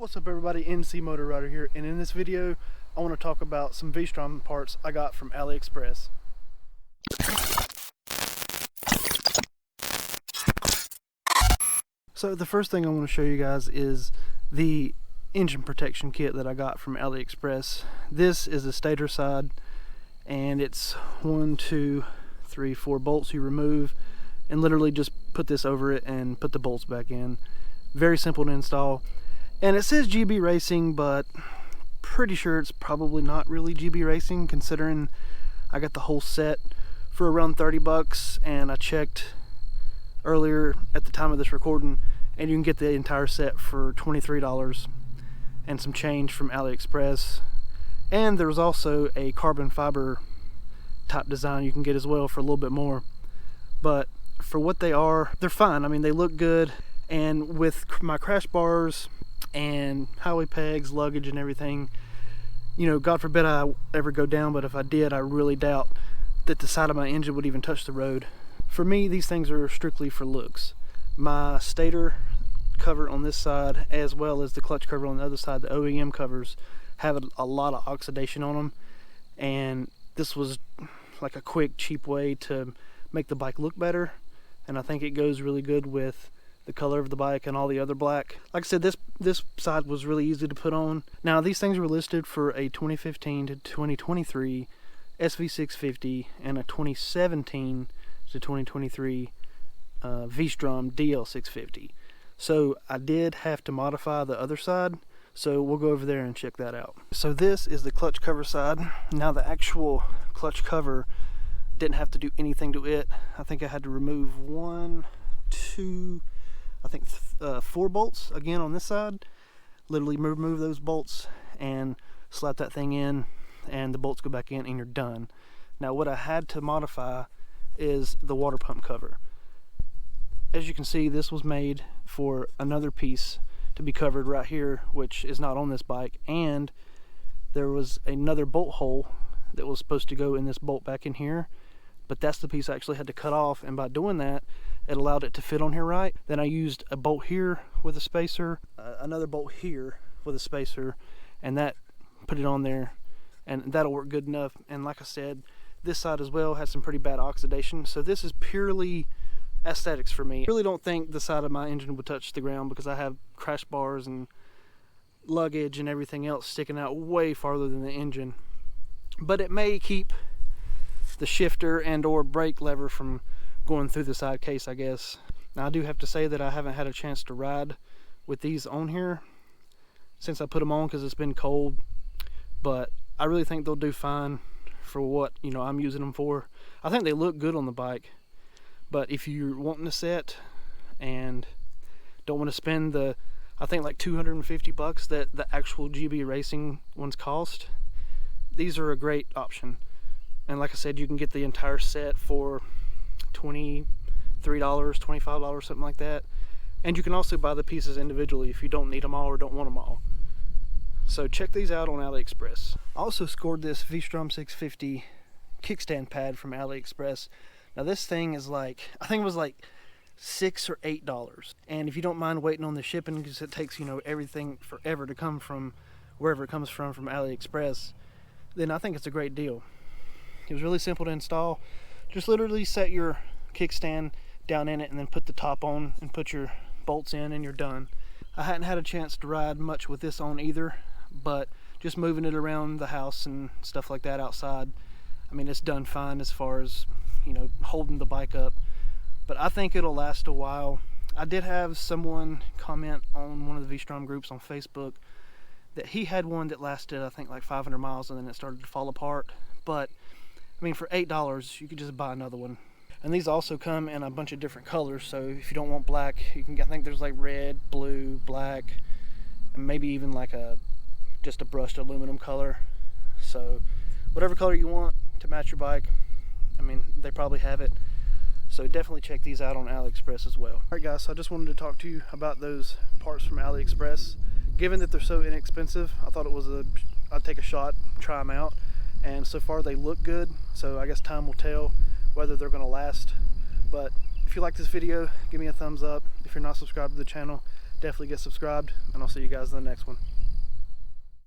What's up everybody, NCmotoRIDER here, and in this video I want to talk about some VSTROM parts I got from AliExpress. So the first thing I want to show you guys is the engine protection kit that I got from AliExpress. This is a stator side, and it's 1, 2, 3, 4 bolts you remove and literally just put this over it and put the bolts back in. Very simple to install. And it says GB Racing, but pretty sure it's probably not really GB Racing, considering I got the whole set for around 30 bucks, and I checked earlier at the time of this recording and you can get the entire set for $23 and some change from AliExpress. And there's also a carbon fiber type design you can get as well for a little bit more, but for what they are, they're fine. I mean, they look good, and with my crash bars and highway pegs, luggage and everything, you know, God forbid I ever go down, but if I did, I really doubt that the side of my engine would even touch the road. For me, these things are strictly for looks. My stator cover on this side, as well as the clutch cover on the other side, the OEM covers, have a lot of oxidation on them, and this was like a quick, cheap way to make the bike look better, and I think it goes really good with the color of the bike and all the other black. Like I said, this side was really easy to put on. Now, these things were listed for a 2015 to 2023 SV650 and a 2017 to 2023 VSTROM DL650. So I did have to modify the other side, so we'll go over there and check that out. So this is the clutch cover side. Now, the actual clutch cover didn't have to do anything to it. I think I had to remove 1, 2, I think 4 bolts again on this side. Literally remove those bolts and slap that thing in, and the bolts go back in and you're done. Now, what I had to modify is the water pump cover. As you can see, this was made for another piece to be covered right here, which is not on this bike, and there was another bolt hole that was supposed to go in this bolt back in here, but that's the piece I actually had to cut off, and by doing that, it allowed it to fit on here right. Then I used a bolt here with a spacer, another bolt here with a spacer, and that put it on there, and that'll work good enough. And like I said, this side as well has some pretty bad oxidation, so this is purely aesthetics for me. I really don't think the side of my engine would touch the ground because I have crash bars and luggage and everything else sticking out way farther than the engine, but it may keep the shifter and or brake lever from going through the side case, I guess. Now, I do have to say that I haven't had a chance to ride with these on here since I put them on because it's been cold, but I really think they'll do fine for what, you know, I'm using them for. I think they look good on the bike, but if you're wanting a set and don't want to spend the, I think like 250 bucks that the actual GB Racing ones cost, these are a great option. And like I said, you can get the entire set for $23, $25, something like that. And you can also buy the pieces individually if you don't need them all or don't want them all. So check these out on AliExpress. I also scored this VSTROM 650 kickstand pad from AliExpress. Now, this thing is like, I think it was like $6 or $8. And if you don't mind waiting on the shipping, because it takes, you know, everything forever to come from wherever it comes from AliExpress, then I think it's a great deal. It was really simple to install. Just literally set your kickstand down in it and then put the top on and put your bolts in and you're done. I hadn't had a chance to ride much with this on either, but just moving it around the house and stuff like that outside, I mean, it's done fine as far as, you know, holding the bike up. But I think it'll last a while. I did have someone comment on one of the VSTROM groups on Facebook that he had one that lasted, I think, like 500 miles and then it started to fall apart. But I mean, for $8, you could just buy another one. And these also come in a bunch of different colors, so if you don't want black, you can, I think there's like red, blue, black, and maybe even like just a brushed aluminum color. So whatever color you want to match your bike, I mean, they probably have it. So definitely check these out on AliExpress as well. Alright guys, so I just wanted to talk to you about those parts from AliExpress. Given that they're so inexpensive, I thought I'd take a shot, try them out. And so far they look good, so I guess time will tell whether they're going to last. But if you like this video, give me a thumbs up. If you're not subscribed to the channel, definitely get subscribed, and I'll see you guys in the next one.